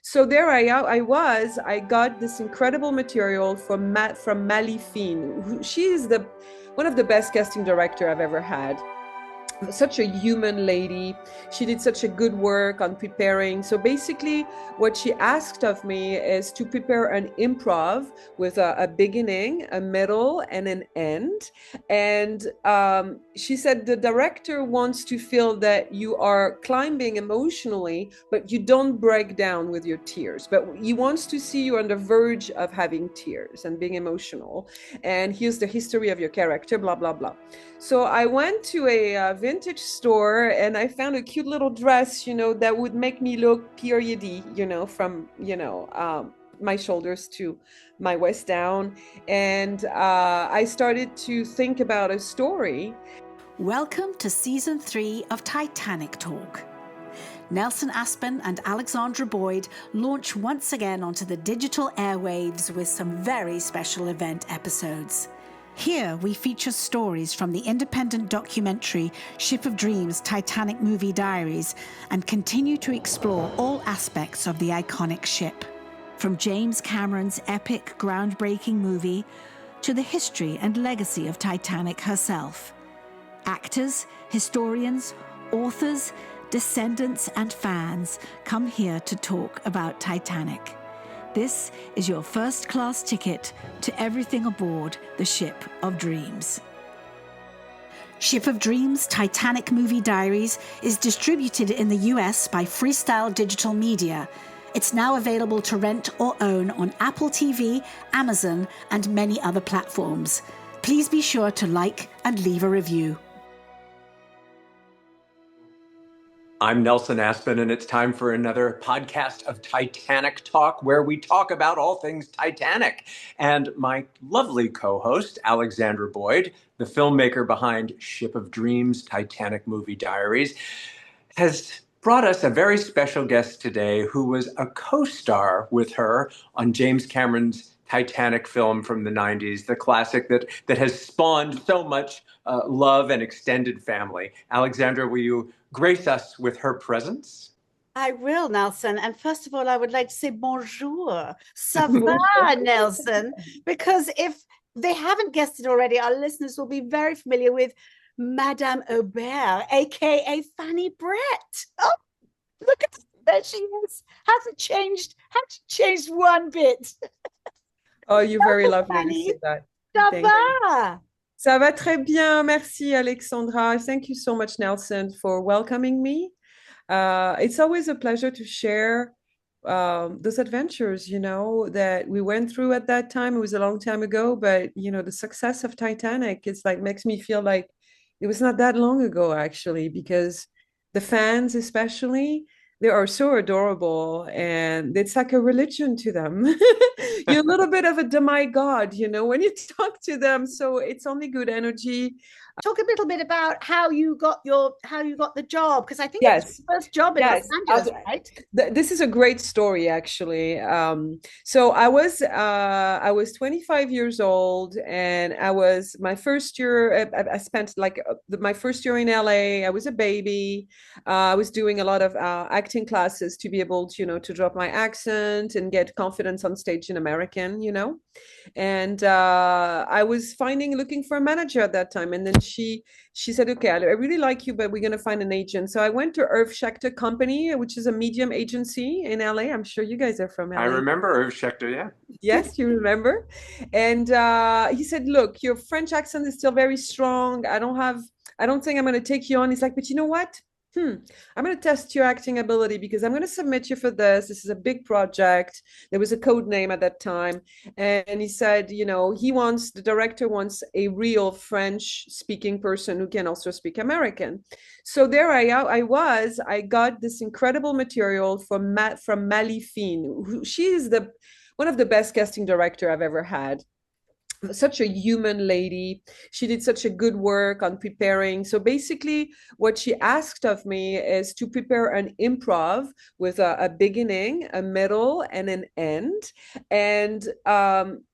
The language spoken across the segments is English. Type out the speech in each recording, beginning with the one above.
So there I was. I got this incredible material from Malifine. She is the one of the best casting director I've ever had. Such a human lady. She did such a good work on preparing. So basically, what she asked of me is to prepare an improv with a beginning, a middle, and an end. And she said the director wants to feel that you are climbing emotionally, but you don't break down with your tears. But he wants to see you on the verge of having tears and being emotional. And here's the history of your character, blah, blah, blah. So I went to a vintage store and I found a cute little dress, that would make me look periody, from, my shoulders to my waist down. And I started to think about a story. Welcome to Season 3 of Titanic Talk. Nelson Aspen and Alexandra Boyd launch once again onto the digital airwaves with some very special event episodes. Here we feature stories from the independent documentary Ship of Dreams Titanic Movie Diaries and continue to explore all aspects of the iconic ship. From James Cameron's epic, groundbreaking movie to the history and legacy of Titanic herself. Actors, historians, authors, descendants and fans come here to talk about Titanic. This is your first-class ticket to everything aboard the Ship of Dreams. Ship of Dreams Titanic Movie Diaries is distributed in the US by Freestyle Digital Media. It's now available to rent or own on Apple TV, Amazon, and many other platforms. Please be sure to like and leave a review. I'm Nelson Aspen, and it's time for another podcast of Titanic Talk, where we talk about all things Titanic. And my lovely co-host, Alexandra Boyd, the filmmaker behind Ship of Dreams, Titanic Movie Diaries, has brought us a very special guest today who was a co-star with her on James Cameron's Titanic film from the 90s, the classic that has spawned so much love and extended family. Alexandra, will you grace us with her presence? I will, Nelson. And first of all, I would like to say bonjour. Ça va, Nelson? Because if they haven't guessed it already, our listeners will be very familiar with Madame Aubert, aka Fannie Brett. Oh, look at there she is. Hasn't changed one bit. Oh, you're very lovely to say that. Ça va? Ça va très bien. Merci, Alexandra. Thank you so much, Nelson, for welcoming me. It's always a pleasure to share those adventures, that we went through at that time. It was a long time ago, but, the success of Titanic is makes me feel like it was not that long ago, actually, because the fans, especially, they are so adorable and it's like a religion to them. You're a little bit of a demigod, when you talk to them. So it's only good energy. Talk a little bit about how you got the job, because I think yes. it's your first job in Los Angeles, right? This is a great story, actually. So I was 25 years old, and I was my first year. I spent my first year in LA. I was a baby. I was doing a lot of acting classes to be able to, to drop my accent and get confidence on stage in American, And I was looking for a manager at that time, and then she said, okay, I really like you, but we're going to find an agent. So I went to Irv Schechter Company, which is a medium agency in LA. I'm sure you guys are from LA. I remember Irv Schechter, yeah. Yes, you remember. And he said, look, your French accent is still very strong. I don't think I'm going to take you on. He's like, but you know what? I'm going to test your acting ability because I'm going to submit you for this. This is a big project. There was a code name at that time. And he said, the director wants a real French speaking person who can also speak American. So there I was. I got this incredible material from Malifine. She is one of the best casting director I've ever had. such a human lady. She did such a good work on preparing. So basically, what she asked of me is to prepare an improv with a beginning, a middle, and an end. And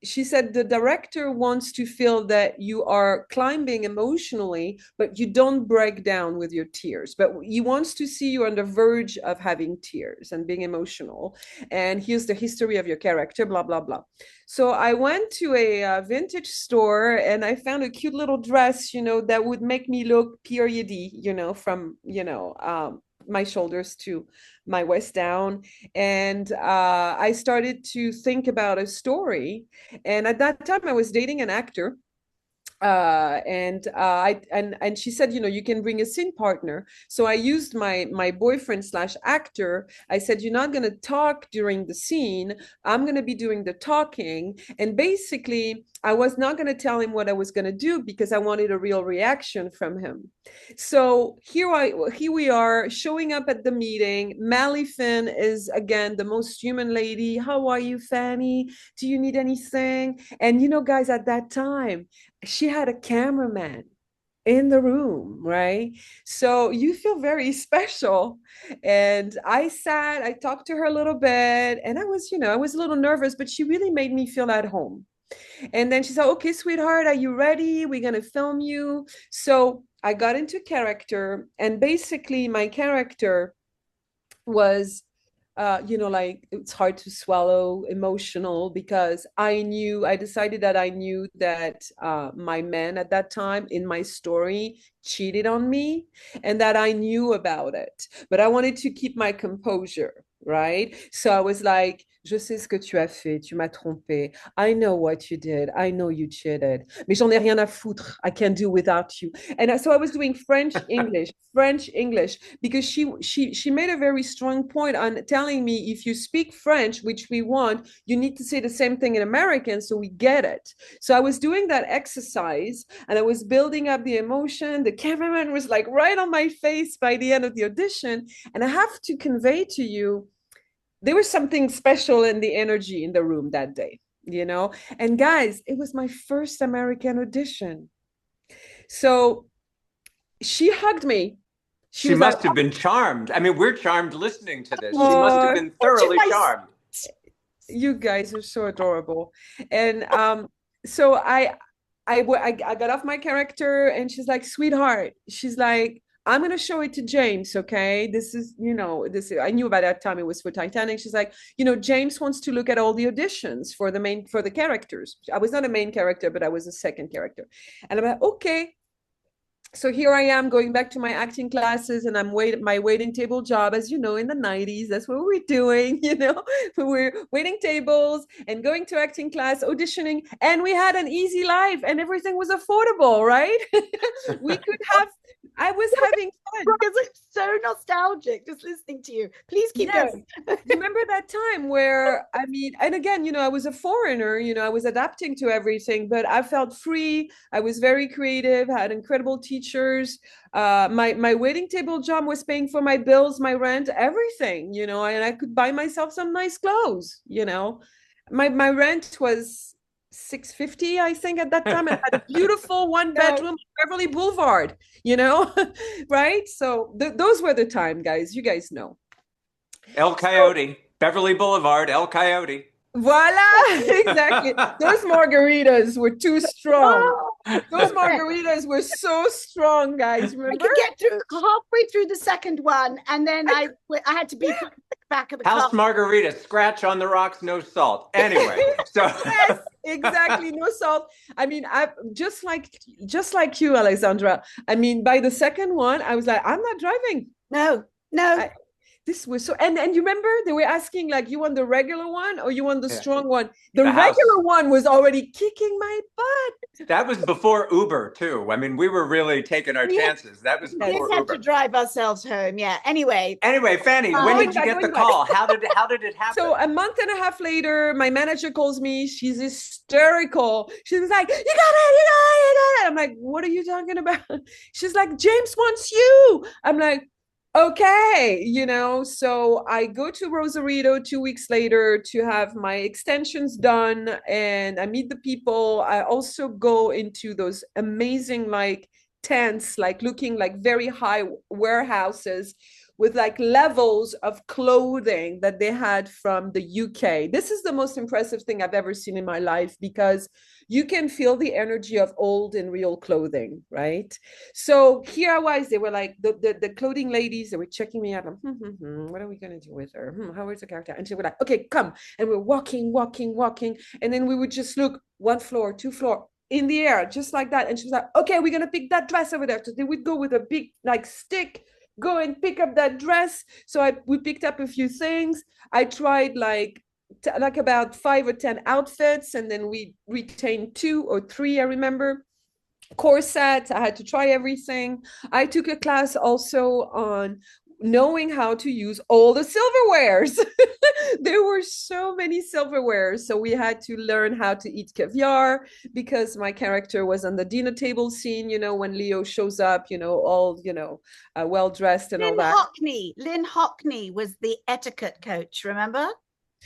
she said the director wants to feel that you are climbing emotionally, but you don't break down with your tears. But he wants to see you on the verge of having tears and being emotional. And here's the history of your character, blah, blah, blah. So I went to a vintage store and I found a cute little dress, that would make me look periody, from, my shoulders to my waist down. And I started to think about a story. And at that time, I was dating an actor. And she said, you can bring a scene partner. So I used my boyfriend / actor. I said, you're not going to talk during the scene. I'm going to be doing the talking. And basically, I was not going to tell him what I was going to do because I wanted a real reaction from him. So here we are showing up at the meeting. Mally Finn is again the most human lady. How are you, Fanny? Do you need anything? And guys, at that time, she had a cameraman in the room, right? So you feel very special. And I talked to her a little bit, and I was a little nervous, but she really made me feel at home. And then she said, okay, sweetheart, are you ready? We're going to film you. So I got into character, and basically my character was like, it's hard to swallow, emotional, because I decided that I knew that my man at that time in my story cheated on me, and that I knew about it, but I wanted to keep my composure, right? So I was like, je sais ce que tu as fait, tu m'as trompé. I know what you did. I know you cheated. Mais j'en ai rien à foutre. I can't do without you. And so I was doing French English, because she made a very strong point on telling me, if you speak French, which we want, you need to say the same thing in American so we get it. So I was doing that exercise, and I was building up the emotion. The cameraman was like right on my face by the end of the audition. And I have to convey to you, there was something special in the energy in the room that day, And guys, it was my first American audition. So she hugged me. She must have been charmed. I mean, we're charmed listening to this. She must have been thoroughly charmed. You guys are so adorable. And so I got off my character, and she's like, sweetheart, she's like, I'm going to show it to James. Okay. This is, I knew by that time it was for Titanic. She's like, James wants to look at all the auditions for the characters. I was not a main character, but I was a second character. And I'm like, okay. So here I am going back to my acting classes, and I'm my waiting table job, as in the 90s, that's what we're doing, we're waiting tables and going to acting class, auditioning, and we had an easy life and everything was affordable, right? I was having fun. It's so nostalgic just listening to you. Please keep going. Remember that time where, and again, I was a foreigner, I was adapting to everything, but I felt free. I was very creative, had incredible teachers. My waiting table job was paying for my bills, my rent, everything, and I could buy myself some nice clothes, My rent was $650, I think, at that time. I had a beautiful one bedroom Beverly Boulevard, right? So those were the time, guys. You guys know. El Coyote, Beverly Boulevard, El Coyote. Voila, exactly. Those margaritas were too strong. Those margaritas were so strong, guys. Remember? I could get halfway through the second one, and then I had to be back of the house margarita, scratch on the rocks, no salt. Anyway, so yes, exactly, no salt. I just like you, Alexandra. By the second one, I was like, I'm not driving. No. This was so, and you remember they were asking, like, you want the regular one or you want the strong one? The regular one was already kicking my butt. That was before Uber too. We were really taking our chances. That was before Uber. We had to drive ourselves home. Yeah. Anyway, Fanny, when did you get the call? How did it happen? So a month and a half later, my manager calls me. She's hysterical. She was like, you got it. I'm like, what are you talking about? She's like, James wants you. I'm like, Okay, so I go to Rosarito 2 weeks later to have my extensions done, and I meet the people. I also go into those amazing like tents, like looking like very high warehouses with like levels of clothing that they had from the UK. This is the most impressive thing I've ever seen in my life because you can feel the energy of old and real clothing, right? So here I was, they were like the clothing ladies, they were checking me out. What are we gonna do with her? How is the character? And she was like, okay, come. And we're walking. And then we would just look 1 floor, 2 floor in the air, just like that. And she was like, okay, we're gonna pick that dress over there. So they would go with a big like stick, go and pick up that dress. So we picked up a few things. I tried like about 5 or 10 outfits, and then we retained 2 or 3, I remember. Corsets, I had to try everything. I took a class also on knowing how to use all the silverwares. There were so many silverwares, so we had to learn how to eat caviar because my character was on the dinner table scene, when Leo shows up, all well dressed and all that. Lynn Hockney was the etiquette coach, remember?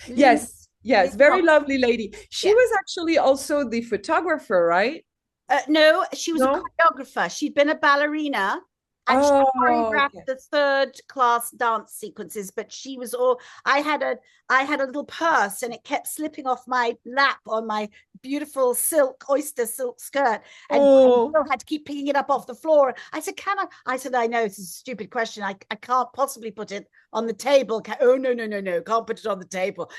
Yes, very lovely lady. She was actually also the photographer, right? No, she was a choreographer. She'd been a ballerina, and she choreographed the third class dance sequences. But she was all. I had a little purse, and it kept slipping off my lap on my beautiful oyster silk skirt, and I still had to keep picking it up off the floor. I said, "Can I?" I said, "I know this is a stupid question. I can't possibly put it on the table." Oh no, can't put it on the table.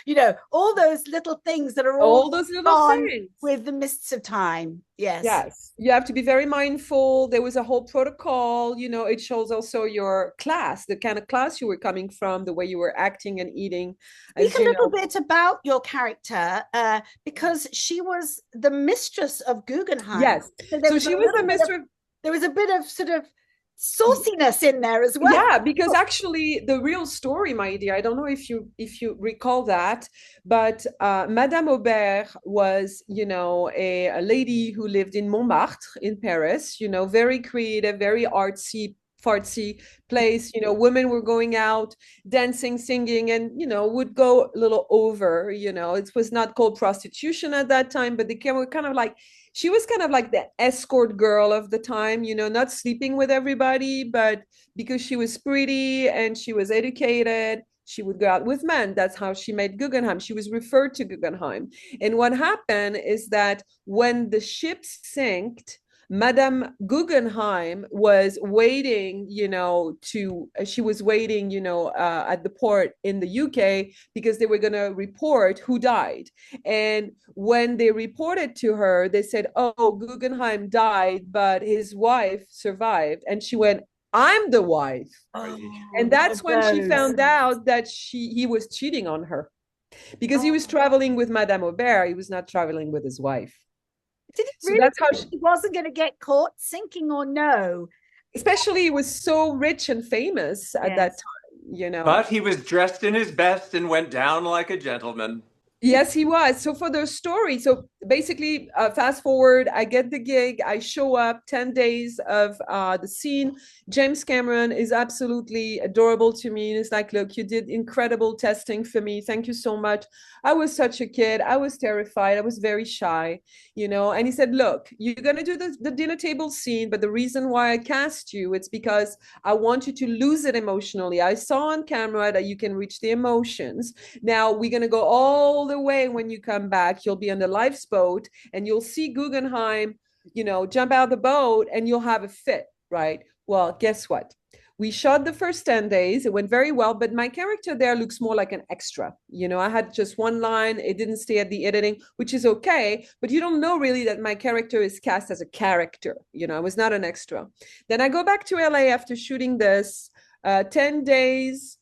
All those little things that are all those little things with the mists of time. Yes, you have to be very mindful. There was a whole protocol. It shows also your class, the kind of class you were coming from, the way you were acting and eating. Speak a little bit about your character, because she was the mistress of Guggenheim. Yes, so she was the mistress. There was a bit of sort of sauciness in there as well. Yeah, because actually the real story, my dear, I don't know if you recall that, but Madame Aubert was, a lady who lived in Montmartre in Paris, very creative, very artsy fartsy place. Women were going out dancing, singing, and would go a little over. It was not called prostitution at that time, but they were kind of like, she was kind of like the escort girl of the time, not sleeping with everybody, but because she was pretty and she was educated, she would go out with men. That's how she made Guggenheim. She was referred to Guggenheim. And what happened is that when the ship sank, Madame Guggenheim was waiting, she was waiting, at the port in the UK because they were going to report who died. And when they reported to her, they said, oh, Guggenheim died, but his wife survived. And she went, I'm the wife. And that's when she found out that he was cheating on her because he was traveling with Madame Aubert. He was not traveling with his wife. Did it really? So that's how she wasn't going to get caught sinking, or no? Especially he was so rich and famous at that time, But he was dressed in his best and went down like a gentleman. Yes, he was. So for the story, so basically, fast forward, I get the gig, I show up, 10 days of the scene. James Cameron is absolutely adorable to me. It's like, look, you did incredible testing for me. Thank you so much. I was such a kid. I was terrified. I was very shy, and he said, look, you're going to do the dinner table scene, but the reason why I cast you, it's because I want you to lose it emotionally. I saw on camera that you can reach the emotions. Now we're going to go all the way. When you come back, you'll be on the lifeboat and you'll see Guggenheim, jump out of the boat and you'll have a fit, right? Well, guess what? We shot the first 10 days. It went very well, but my character there looks more like an extra. I had just one line. It didn't stay at the editing, which is okay, but you don't know really that my character is cast as a character. I was not an extra. Then I go back to LA after shooting this, 10 days,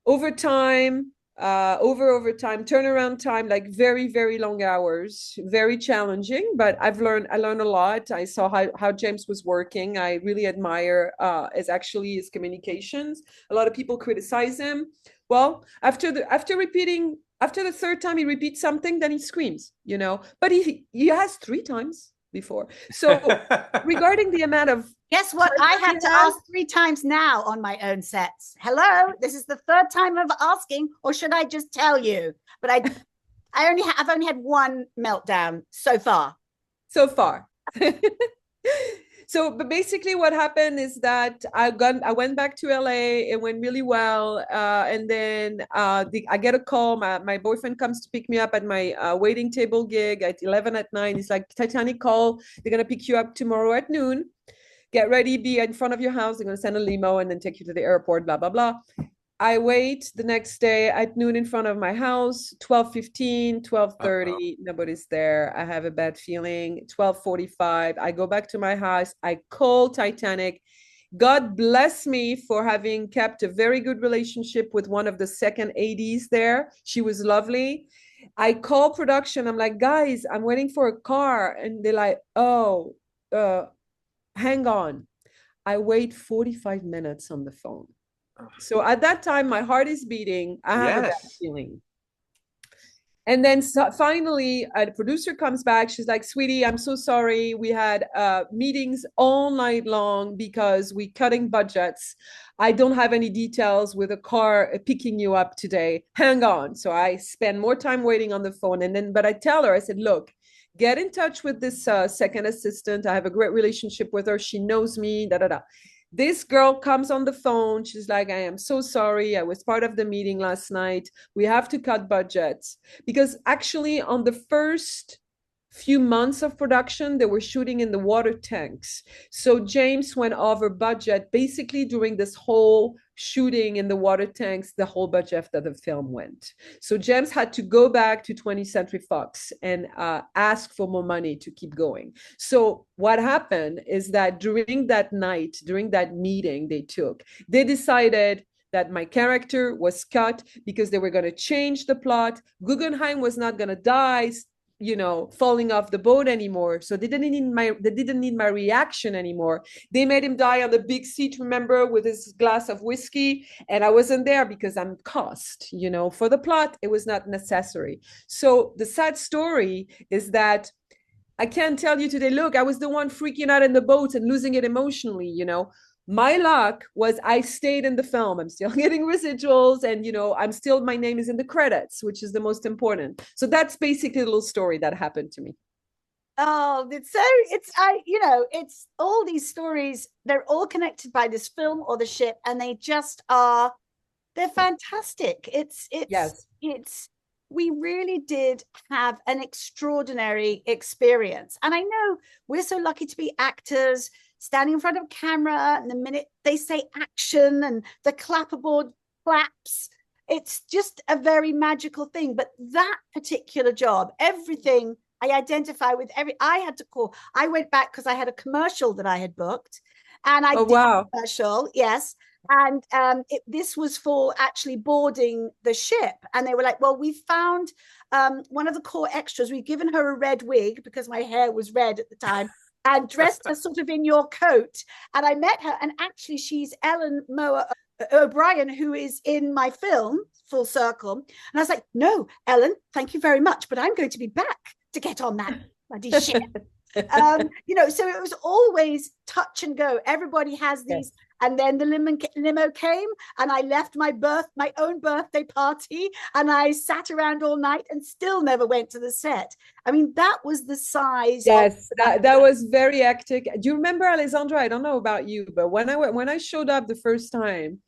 overtime, overtime, turnaround time, like very, very long hours, very challenging, but I learned a lot. I saw how James was working. I really admire his communications. A lot of people criticize him. Well, after the third time he repeats something, then he screams, but he has 3 times. before. So regarding the amount of guess what? I had to ask 3 times now on my own sets. Hello, this is the 3rd time of asking, or should I just tell you? But I've only had one meltdown so far. So far. So, but basically what happened is that I went back to LA. It went really well. And then I get a call. My boyfriend comes to pick me up at my waiting table gig at 11 at night. He's like, Titanic call. They're going to pick you up tomorrow at noon. Get ready, be in front of your house. They're going to send a limo and then take you to the airport, blah, blah, blah. I wait the next day at noon in front of my house, 12:15, 12:30, nobody's there. I have a bad feeling. 12:45, I go back to my house. I call Titanic. God bless me for having kept a very good relationship with one of the second ADs there. She was lovely. I call production. I'm like, guys, I'm waiting for a car. And they're like, oh, hang on. I wait 45 minutes on the phone. So at that time, my heart is beating. I have a bad feeling. And then finally, a producer comes back. She's like, sweetie, I'm so sorry. We had meetings all night long because we're cutting budgets. I don't have any details with a car picking you up today. Hang on. So I spend more time waiting on the phone. But I tell her, I said, look, get in touch with this second assistant. I have a great relationship with her. She knows me, da, da, da. This girl comes on the phone. She's like, I am so sorry. I was part of the meeting last night. We have to cut budgets. Because actually on the first few months of production, they were shooting in the water tanks. So James went over budget basically during this whole shooting in the water tanks, the whole budget after the film went. So James had to go back to 20th Century Fox and ask for more money to keep going. So what happened is that during that night, during that meeting they decided that my character was cut because they were going to change the plot. Guggenheim was not going to die, falling off the boat anymore. So they didn't need my reaction anymore. They made him die on the big seat, remember, with his glass of whiskey. And I wasn't there because I'm cost, for the plot, it was not necessary. So the sad story is that I can't tell you today, look, I was the one freaking out in the boat and losing it emotionally, My luck was I stayed in the film. I'm still getting residuals and, my name is in the credits, which is the most important. So that's basically a little story that happened to me. Oh, it's all these stories. They're all connected by this film or the ship, and they're fantastic. We really did have an extraordinary experience. And I know we're so lucky to be actors, standing in front of camera, and the minute they say action and the clapperboard claps, it's just a very magical thing. But that particular job, everything I identify with, I had to call. I went back because I had a commercial that I had booked, and I did a commercial, yes. And this was for actually boarding the ship. And they were like, well, we found one of the core extras. We've given her a red wig because my hair was red at the time, and dressed her sort of in your coat. And I met her, and actually she's Ellen Moa O'Brien, who is in my film, Full Circle. And I was like, no, Ellen, thank you very much, but I'm going to be back to get on that bloody ship. So it was always touch and go. Everybody has these. Yes. And then the limo came, and I left my own birthday party, and I sat around all night and still never went to the set. I mean, that was the size. Yes, that was very hectic. Do you remember, Alexandra? I don't know about you, but when I showed up the first time,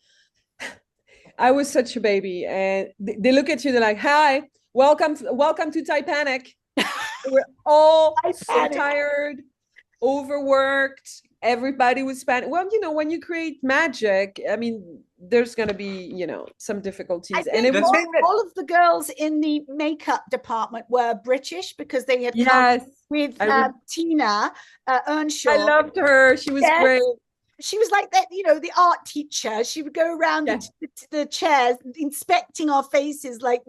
I was such a baby, and they look at you, they're like, "Hi, welcome to Titanic." We're all so tired, overworked. Everybody was Spanish. Well, when you create magic, I mean, there's going to be, some difficulties. And all of the girls in the makeup department were British because they had come with Tina Earnshaw. I loved her. She was great. She was like that, the art teacher. She would go around the chairs inspecting our faces like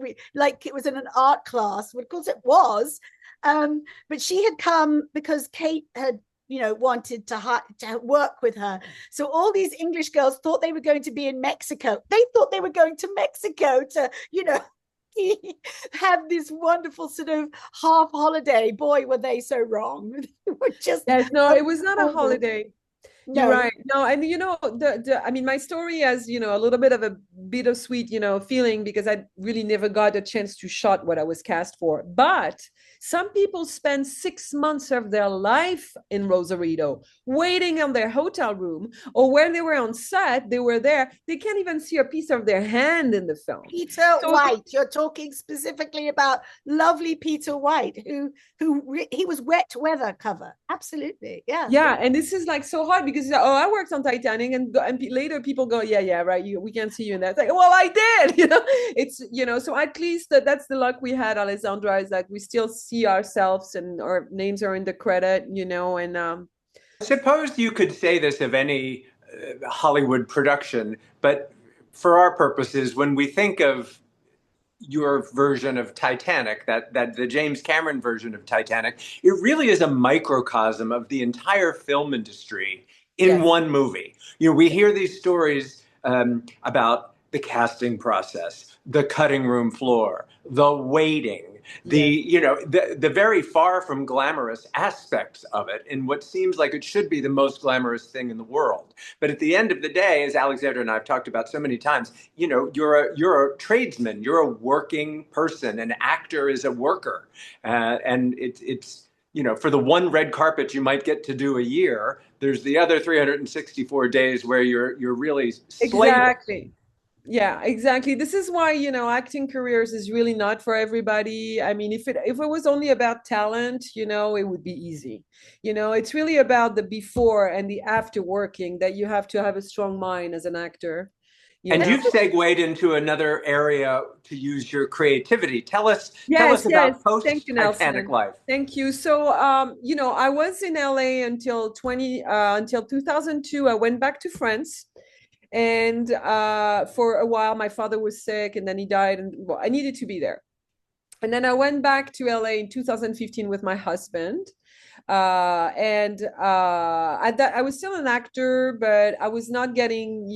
it was in an art class. Of course it was. But she had come because Kate had wanted to work with her. So all these English girls thought they were going to be in Mexico. They thought they were going to Mexico to have this wonderful sort of half holiday. Boy, were they so wrong. Just Yes, no, it was not a horrible. holiday. You're No, right. No, and I mean, my story has, a little bit of a bittersweet, feeling because I really never got a chance to shot what I was cast for. But some people spend 6 months of their life in Rosarito waiting on their hotel room, or when they were on set, they were there. They can't even see a piece of their hand in the film. Peter So White. You're talking specifically about lovely Peter White, who he was wet weather cover. Absolutely, yeah. yeah, and this is like so hard because I worked on Titanic, and later people go, yeah, right, we can't see you in that. It's like, well, I did, it's so at least that's the luck we had, Alexandra, is that we still see ourselves and our names are in the credit, and Suppose you could say this of any Hollywood production, but for our purposes, when we think of your version of Titanic, that the James Cameron version of Titanic, it really is a microcosm of the entire film industry in one movie. We hear these stories about the casting process, the cutting room floor, the waiting, the very far from glamorous aspects of it in what seems like it should be the most glamorous thing in the world. But at the end of the day, as Alexandra and I have talked about so many times, you're a tradesman, you're a working person. An actor is a worker, and it's for the one red carpet you might get to do a year, there's the other 364 days where you're really slaving. exactly. Yeah, exactly. This is why, acting careers is really not for everybody. I mean, if it was only about talent, it would be easy. It's really about the before and the after working that you have to have a strong mind as an actor. And you've segued into another area to use your creativity. Tell us about post-Titanic life. Thank you. So, I was in LA until 2002. I went back to France. And for a while, my father was sick and then he died, and I needed to be there. And then I went back to LA in 2015 with my husband. At that, I was still an actor, but I was not getting,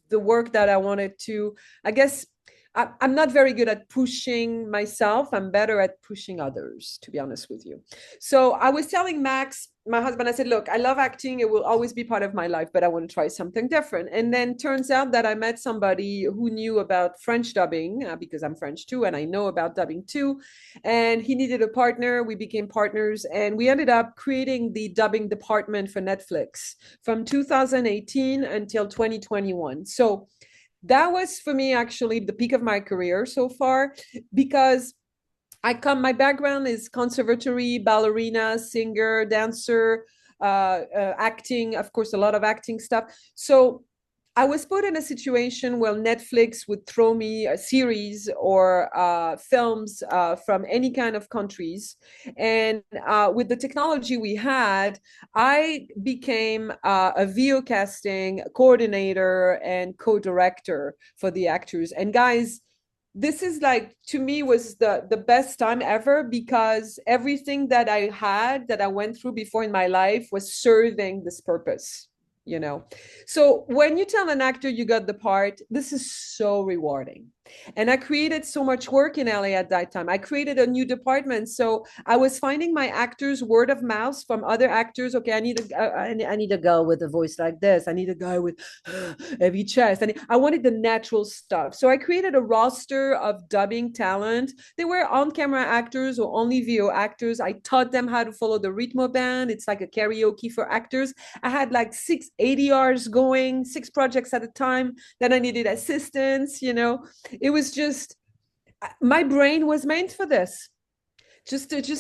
the work that I wanted to. I guess I'm not very good at pushing myself. I'm better at pushing others, to be honest with you. So I was telling Max, my husband, I said, look, I love acting. It will always be part of my life, but I want to try something different. And then turns out that I met somebody who knew about French dubbing, because I'm French too, and I know about dubbing too. And he needed a partner. We became partners, and we ended up creating the dubbing department for Netflix from 2018 until 2021. So that was for me actually the peak of my career so far, because my background is conservatory, ballerina, singer, dancer, acting, of course, a lot of acting stuff. So I was put in a situation where Netflix would throw me a series or films from any kind of countries. And with the technology we had, I became a video casting coordinator and co-director for the actors. And guys, this is like, to me, was the best time ever, because everything that I went through before in my life was serving this purpose. So when you tell an actor you got the part, this is so rewarding. And I created so much work in LA at that time. I created a new department. So I was finding my actors word of mouth from other actors. Okay, I need a girl with a voice like this. I need a guy with heavy chest. And I wanted the natural stuff. So I created a roster of dubbing talent. They were on-camera actors or only VO actors. I taught them how to follow the ritmo band. It's like a karaoke for actors. I had like 6 ADRs going, 6 projects at a time. Then I needed assistance, It was just, my brain was meant for this.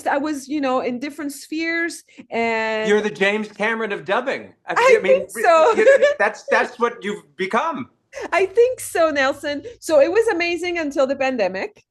I was, in different spheres, and you're the James Cameron of dubbing. I think so. That's what you've become. I think so, Nelson. So it was amazing until the pandemic.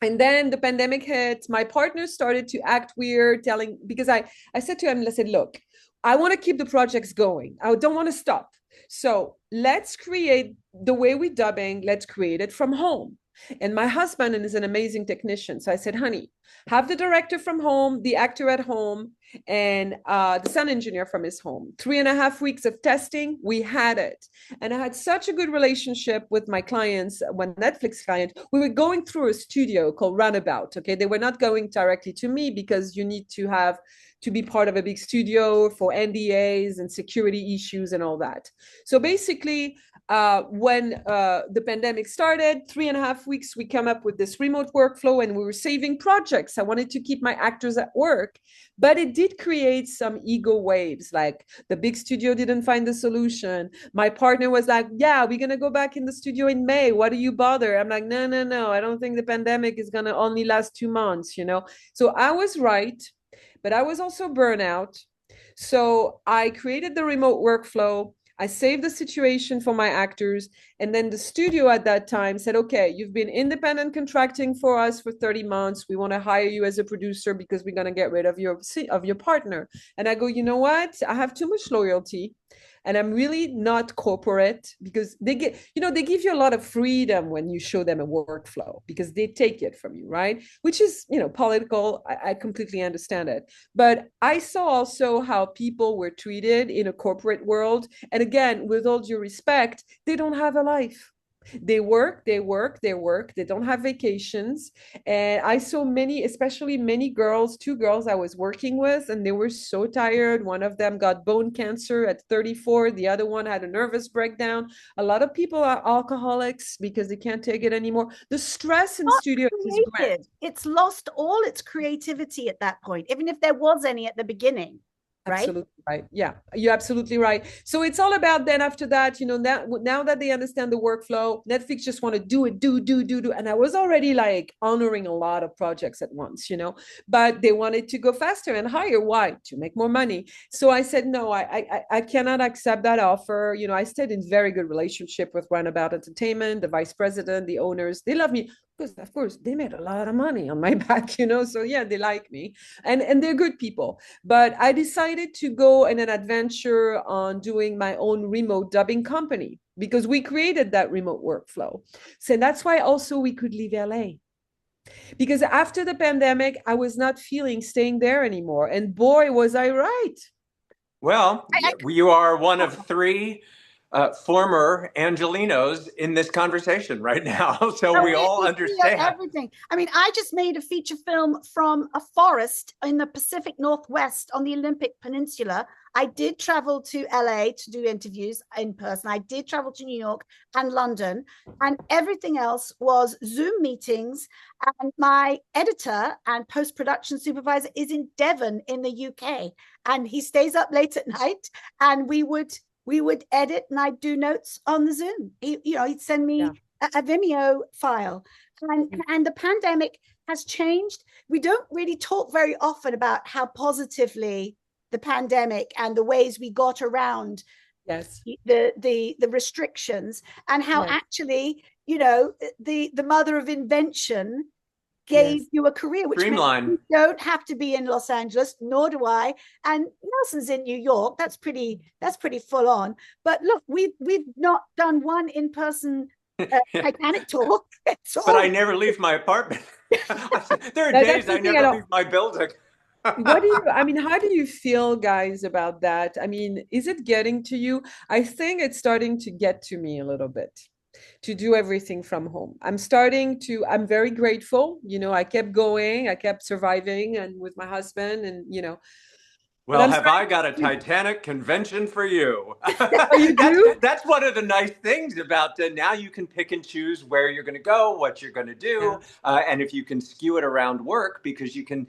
And then the pandemic hit. My partner started to act weird, because I said to him, I said, look, I want to keep the projects going. I don't want to stop. So let's create the way we're dubbing. Let's create it from home. And my husband is an amazing technician. So I said, honey, have the director from home, the actor at home, and the sound engineer from his home. 3.5 weeks of testing, we had it. And I had such a good relationship with my clients. One Netflix client, we were going through a studio called Runabout. Okay. They were not going directly to me because you need to be part of a big studio for NDAs and security issues and all that. So basically, when the pandemic started, 3.5 weeks, we come up with this remote workflow and we were saving projects. I wanted to keep my actors at work, but it did create some ego waves. Like the big studio didn't find the solution. My partner was like, yeah, we're going to go back in the studio in May. What do you bother? I'm like, no, no, no. I don't think the pandemic is going to only last 2 months, you know? So I was right, but I was also burnout. So I created the remote workflow. I saved the situation for my actors. And then the studio at that time said, okay, you've been independent contracting for us for 30 months. We want to hire you as a producer because we're going to get rid of your partner. And I go, you know what? I have too much loyalty. And I'm really not corporate because they give you a lot of freedom when you show them a workflow because they take it from you, right? Which is, political. I completely understand it. But I saw also how people were treated in a corporate world. And again, with all due respect, they don't have a life. They work, they work, they work. They don't have vacations. And I saw especially many girls, 2 girls I was working with, and they were so tired. One of them got bone cancer at 34. The other one had a nervous breakdown. A lot of people are alcoholics because they can't take it anymore. The stress in studio is great. It's lost all its creativity at that point, even if there was any at the beginning. Right? Absolutely right. Yeah, you're absolutely right. So it's all about then after that, now that they understand the workflow, Netflix just want to do it, do. And I was already like honoring a lot of projects at once, but they wanted to go faster and higher. Why? To make more money. So I said, no, I cannot accept that offer. I stayed in very good relationship with Runabout Entertainment, the vice president, the owners. They love me because of course they made a lot of money on my back, so yeah, they like me and they're good people. But I decided to go in an adventure on doing my own remote dubbing company because we created that remote workflow. So that's why also we could leave LA, because after the pandemic I was not feeling staying there anymore, and boy was I right. Well, you are one of three former Angelenos in this conversation right now. So we all understand everything. I mean, I just made a feature film from a forest in the Pacific Northwest on the Olympic Peninsula. I did travel to LA to do interviews in person. I did travel to New York and London, and everything else was Zoom meetings. And my editor and post-production supervisor is in Devon in the UK, and he stays up late at night, and we would edit and I'd do notes on the Zoom. He'd send me a Vimeo file. And the pandemic has changed. We don't really talk very often about how positively the pandemic and the ways we got around the restrictions, and how actually, the mother of invention gave you a career, which means you don't have to be in Los Angeles, nor do I. And Nelson's in New York. That's pretty full on. But look, we've not done one in-person Titanic talk. But I never leave my apartment. There are days I never leave my building. How do you feel, guys, about that? I mean, is it getting to you? I think it's starting to get to me a little bit, to do everything from home. I'm very grateful. I kept going, I kept surviving, and with my husband, and Well, have I got a Titanic convention for you? Oh, you do? That's one of the nice things about now you can pick and choose where you're going to go, what you're going to do, and if you can skew it around work, because you can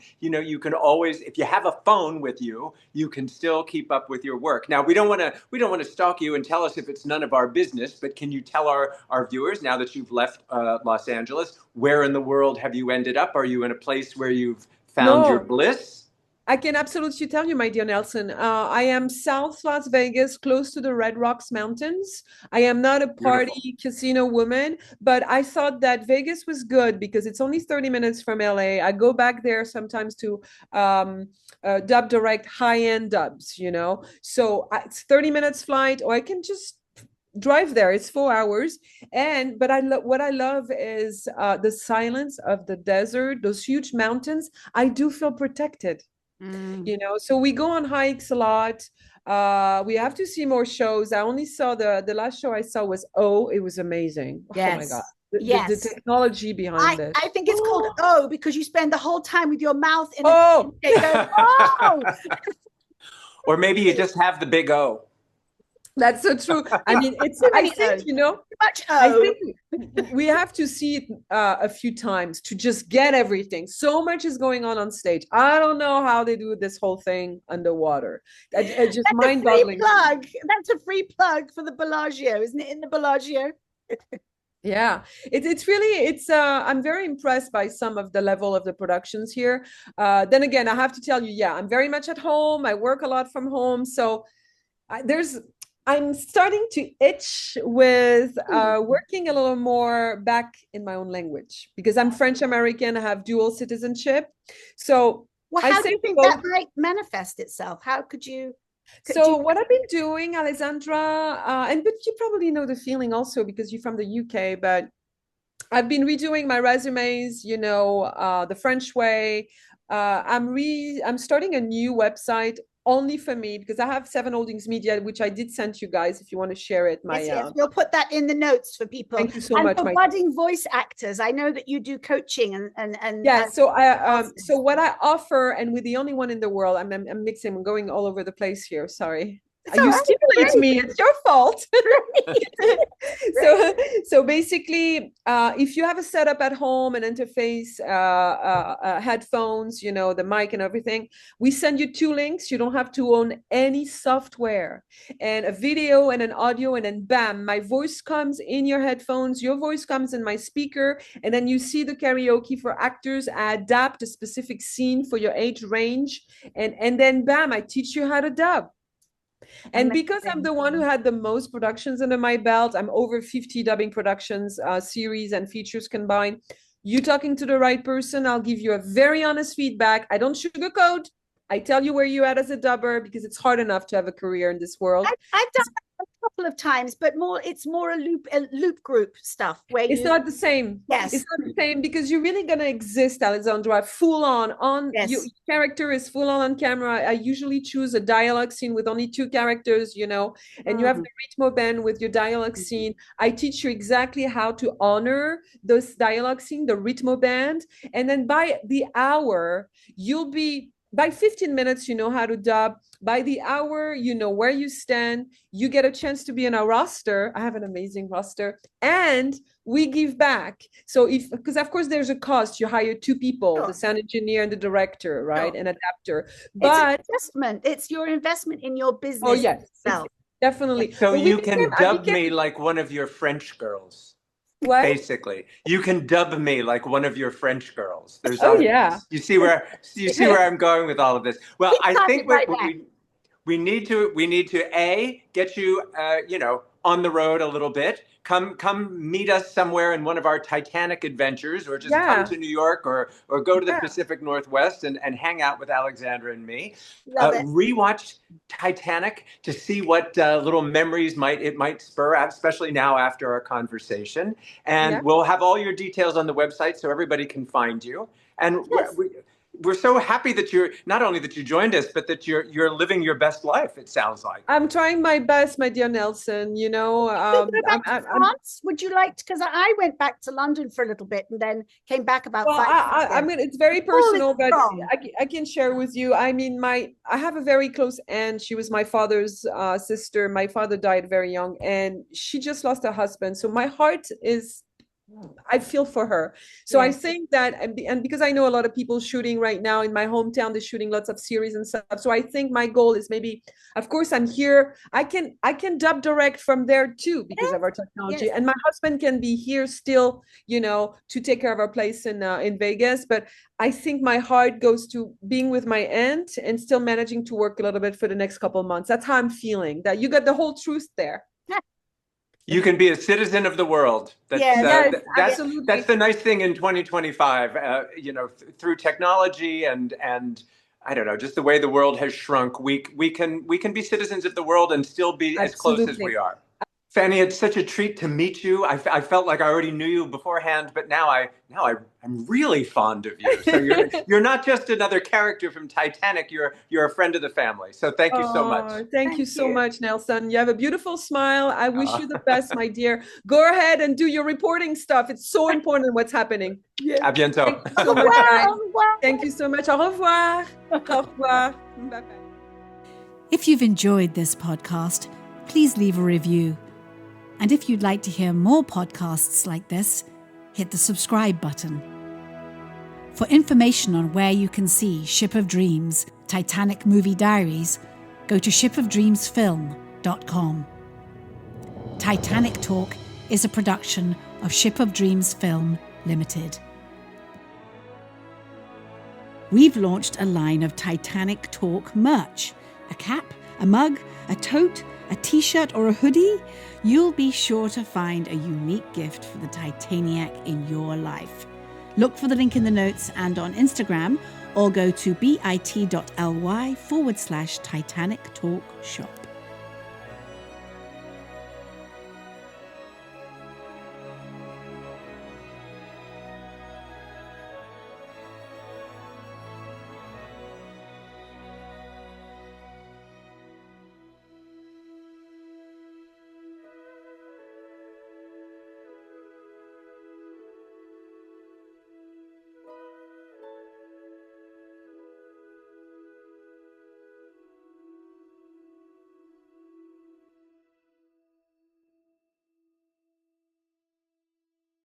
always, if you have a phone with you, you can still keep up with your work. Now we don't want to stalk you and tell us if it's none of our business, but can you tell our viewers, now that you've left Los Angeles, where in the world have you ended up? Are you in a place where you've found your bliss? I can absolutely tell you, my dear Nelson, I am South Las Vegas, close to the Red Rocks Mountains. I am not a party casino woman, but I thought that Vegas was good because it's only 30 minutes from LA. I go back there sometimes to dub direct high-end dubs, So it's 30 minutes flight, or I can just drive there. It's 4 hours. But what I love is the silence of the desert, those huge mountains. I do feel protected, so we go on hikes a lot. We have to see more shows. I only saw the last show I saw was it was amazing. Yes. Oh my God. The technology behind this. I think it's called because you spend the whole time with your mouth in Or maybe you just have the big O. That's so true. I mean, I think we have to see it a few times to just get everything. So much is going on stage. I don't know how they do this whole thing underwater. It's just mind-boggling. That's a free plug for the Bellagio, isn't it? In the Bellagio. Yeah, I'm very impressed by some of the level of the productions here. Then again, I have to tell you, I'm very much at home. I work a lot from home. So I'm starting to itch with working a little more back in my own language because I'm French American. I have dual citizenship. So how do you think that might manifest itself? How could you? What I've been doing, Alexandra, but you probably know the feeling also because you're from the UK, but I've been redoing my resumes, the French way. I'm starting a new website only for me because I have 7 Holdings Media, which I did send you guys if you want to share it. Yes, we'll put that in the notes for people. Thank you so much. For budding voice actors, I know that you do coaching and so what I offer, and we're the only one in the world. I'm mixing. I'm going all over the place here. Sorry. You stimulate me. It's your fault. So basically, if you have a setup at home, an interface, headphones, the mic and everything, we send you 2 links. You don't have to own any software, and a video and an audio, and then bam, my voice comes in your headphones. Your voice comes in my speaker, and then you see the karaoke for actors. I adapt a specific scene for your age range, and then bam, I teach you how to dub. And because I'm the one who had the most productions under my belt, I'm over 50 dubbing productions, series and features combined. You talking to the right person, I'll give you a very honest feedback. I don't sugarcoat. I tell you where you're at as a dubber because it's hard enough to have a career in this world. I've done that a couple of times, but it's more a loop group stuff where it's not the same. Yes, it's not the same because you're really gonna exist, Alexandra, full on. Yes. Your character is full on camera. I usually choose a dialogue scene with only 2 characters, and you have the ritmo band with your dialogue scene. I teach you exactly how to honor those dialogue scene, the ritmo band, and then by the hour by 15 minutes, you know how to dub. By the hour, you know where you stand. You get a chance to be in our roster. I have an amazing roster. And we give back. So because of course there's a cost. You hire 2 people, the sound engineer and the director, right? An adapter. But it's investment. It's your investment in your business. Oh, yes. Definitely. So you can dub me like one of your French girls. What? Basically, you can dub me like one of your French girls. There's you see where I'm going with all of this. Well, I think we need to get you on the road a little bit. Come meet us somewhere in one of our Titanic adventures, or just come to New York, or go to the Pacific Northwest and hang out with Alexandra and me. Rewatch Titanic to see what little memories it might spur, especially now after our conversation. And we'll have all your details on the website so everybody can find you. And we're so happy that not only that you joined us, but that you're living your best life. It sounds like. I'm trying my best, my dear Nelson. France? Would you like to? Because I went back to London for a little bit and then came back about 5 years. I mean, it's very personal, but I can share with you. I mean, I have a very close aunt. She was my father's sister. My father died very young, and she just lost her husband. So my heart is. I feel for her. So I think that, and because I know a lot of people shooting right now in my hometown, they're shooting lots of series and stuff. So I think my goal is maybe, of course, I'm here. I can dub direct from there too because of our technology. And my husband can be here still, to take care of our place in Vegas. But I think my heart goes to being with my aunt and still managing to work a little bit for the next couple of months. That's how I'm feeling. That you got the whole truth there. You can be a citizen of the world. That's the nice thing in 2025. Through technology and I don't know, just the way the world has shrunk, we can be citizens of the world and still be as close as we are. Fannie, it's such a treat to meet you. I felt like I already knew you beforehand, but now I'm really fond of you. So you're not just another character from Titanic. You're a friend of the family. So thank you so much. Thank you so much, Nelson. You have a beautiful smile. I wish you the best, my dear. Go ahead and do your reporting stuff. It's so important what's happening. À bientôt. Thank you so much. Thank you so much. Au revoir. Au revoir. Bye-bye. If you've enjoyed this podcast, please leave a review. And if you'd like to hear more podcasts like this, hit the subscribe button. For information on where you can see Ship of Dreams, Titanic Movie Diaries, go to shipofdreamsfilm.com. Titanic Talk is a production of Ship of Dreams Film Limited. We've launched a line of Titanic Talk merch. A cap, a mug, a tote, a t-shirt or a hoodie. You'll be sure to find a unique gift for the Titaniac in your life. Look for the link in the notes and on Instagram, or go to bit.ly/Titanic Talk Shop.